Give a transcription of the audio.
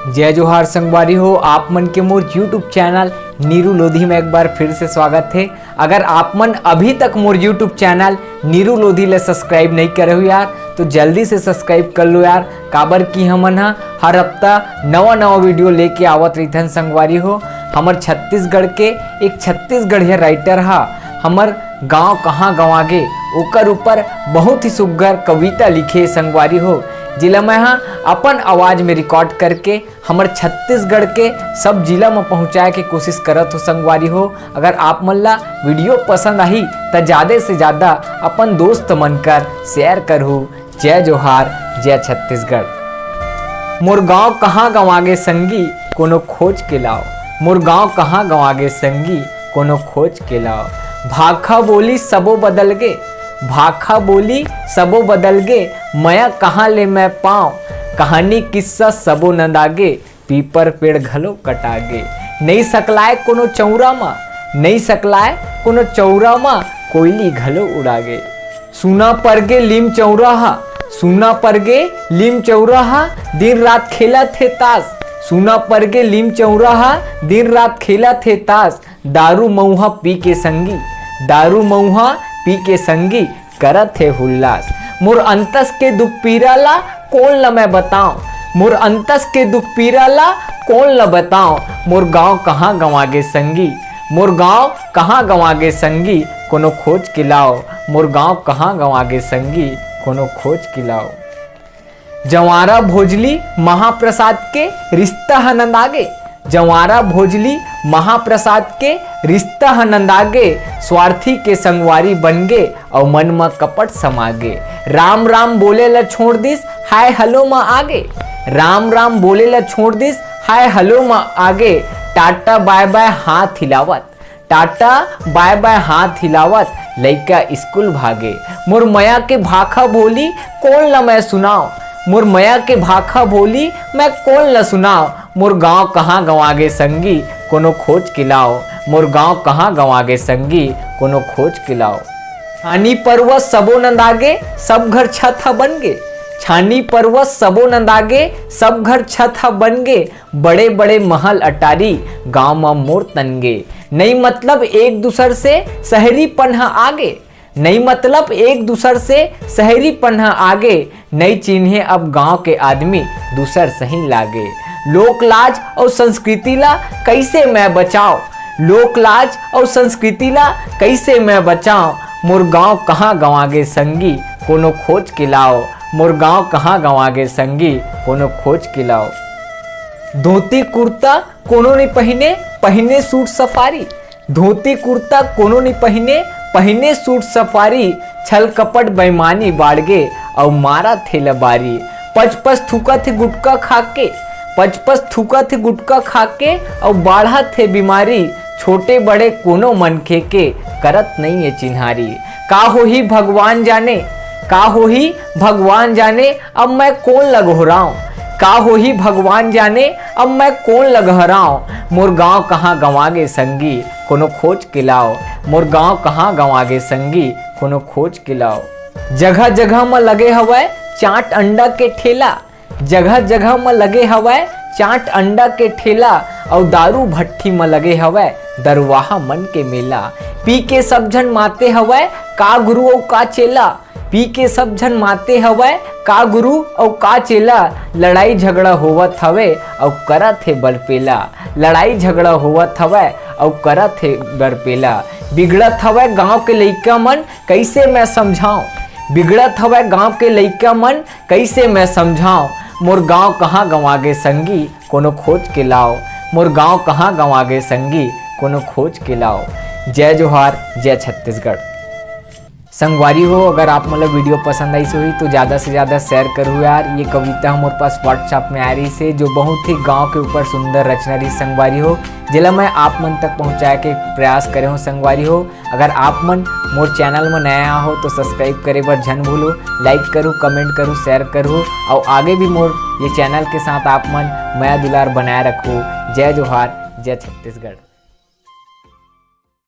जय जोहार संगवारी हो। आप मन के मोर यूट्यूब चैनल नीरू लोधी में एक बार फिर से स्वागत है। अगर आप मन अभी तक मोर यूट्यूब चैनल नीरू लोधी ले सब्सक्राइब नहीं करे हो यार तो जल्दी से सब्सक्राइब कर लो यार। काबर की हमन हर हफ्ता नवा वीडियो लेके आवत रहीथन संगवारी हो। हमर छत्तीसगढ़ के एक छत्तीसगढ़िया राइटर हमर गांव कहाँ गंवागे ओकर ऊपर बहुत ही सुग्घर कविता लिखे संगवारी हो, जिला मैं अपन आवाज में रिकॉर्ड करके हमर छत्तीसगढ़ के सब जिला में पहुंचाए के कोशिश करत हो संगवारी हो। अगर आप मन ला वीडियो पसंद आई तो ज़्यादा से ज़्यादा अपन दोस्त मन कर शेयर करहु। जय जोहार, जय छत्तीसगढ़। मोर गाँव कहाँ गंवागे संगी कोनो खोज के लाओ, मोर गाँव कहाँ गंवागे संगी कोनो खोज के लाओ। भाखा बोली सबो बदल गे, भाखा बोली सबो बदल गे, मया कहाँ ले मैं पाऊँ। कहानी किस्सा सबो नंदागे, पीपर पेड़ घलो कटागे। नहीं सकलाए कोनो चौरा मा, नहीं सकलाए कोनो चौरा मा, कोयली घलो उड़ागे। सुना परगे लीम चौराहा, सुना परगे लीम चौराहा, दिन रात खेला थे ताश। सुना परगे लीम चौराहा, दिन रात खेला थे ताश। दारू मऊहा पी के संगी, दारू मऊहा पी के संगी, करत है हुल्लास। मोर अंतस के दुख पीरा ला कौन ला मैं बताऊं, मोर अंतस के दुख पीरा ला कौन ला बताऊं। मोर गाँव कहाँ गंवागे संगी, मोर गाँव कहाँ गंवागे संगी, कोनो खोज के लाओ। मोर गाँव कहाँ गंवागे संगी, कोनो खोज के लाओ। जवारा भोजली महाप्रसाद के रिश्ता हनंद आगे, जवारा भोजली महाप्रसाद के रिश्ता हनंद आगे। स्वार्थी के संगवारी बन गे और मन में कपट समागे। राम राम बोले ला छोड़ दिस, हाय हलो में आगे। राम राम बोले ला छोड़ दिस, हाय हलो में आगे। टाटा बाय बाय हाथ हिलावत, टाटा बाय बाय हाथ हिलावत, लइका स्कूल भागे। मोर मया के भाखा बोली कौन ला मैं सुनाओ, मोर मया के भाखा बोली मैं कौन ला सुनाओ। मोर गाँव कहाँ गंवागे संगी कोनो खोज के लाओ, मोर गाँव कहाँ गंवागे संगी कोनो खोज के लाओ। छानी पर्वत सबो नंदागे, सब घर छत बन गे। छानी पर्वत सबो नंदागे, सब घर छत बन गे। बड़े बड़े महल अटारी गाँव में मोर तनगे। नहीं मतलब एक दूसर से शहरी पन्हा आगे, नहीं मतलब एक दूसर से शहरी पन्हा आगे। नहीं चिन्हे अब गांव के आदमी दूसर सही लागे। लोक लाज और संस्कृति ला कैसे मैं बचाओ, लोक लाज और संस्कृति ला कैसे मैं बचाओ। मोर गाँव कहाँ गंवागे संगी कोनो खोज के लाओ, मोर गाँव कहाँ गंवागे संगी कोनो खोज के लाओ। धोती कुर्ता कोनो नहीं पहने, पहने सूट सफारी। धोती कुर्ता कोनो नहीं पहने, पहने सूट सफारी। छल कपट बेईमानी बाड़गे और मारा थे लबारी। पचपस थूका थे गुटका खाके, पचपस थूका थे गुटका खाके और बाढ़ा थे बीमारी। छोटे बड़े कोनो मनखे के करत नहीं है चिन्हारी। का हो ही भगवान जाने, का हो ही भगवान जाने, अब मैं कौन लगोहराऊं। का हो ही भगवान जाने, अब मैं कौन लगहराऊं। मोर गाँव कहाँ गंवागे संगी कोनो खोज के लाओ, मोर गाँव कहाँ गंवागे संगी कोनो खोज के लाओ। जगह जगह में लगे हवै चाट अंडा के ठेला, जगह जगह में लगे हवै चाट अंडा के ठेला। और दारू भट्ठी में लगे हवै दरवाहा मन के मेला। पी के सब झन माते हवै का गुरु और का चेला, पी के सब झन माते हवै का गुरु और का चेला। लड़ाई झगड़ा होवत हवे और करत हे बरपेला, लड़ाई झगड़ा होवत हवे और करत हे बरपेला। बिगड़त हवे गांव के लइका मन कैसे मैं समझाऊं, बिगड़त हवे गांव के लइका मन कैसे मैं समझाऊं। मोर गाँव कहाँ गंवागे संगी कोनो खोज के लाओ, मोर गाँव कहाँ गंवागे संगी कोनो खोज के लाओ। जय जोहार, जय छत्तीसगढ़। संगवारी हो, अगर आप मतलब वीडियो पसंद आई हुई तो ज़्यादा से ज़्यादा शेयर करूँ यार। ये कविता हमारे पास व्हाट्सएप में आ रही से जो बहुत ही गांव के ऊपर सुंदर रचना रही संगवारी हो, जिला मैं आप मन तक पहुंचाए के प्रयास करे हो संगवारी हो। अगर आप मन मोर चैनल में नया हो तो सब्सक्राइब करे बर झन भूलो, लाइक करूँ, कमेंट करूँ, शेयर करूँ और आगे भी मोर ये चैनल के साथ आप मन माया दुलार बनाए रखो। जय जोहार, जय छत्तीसगढ़।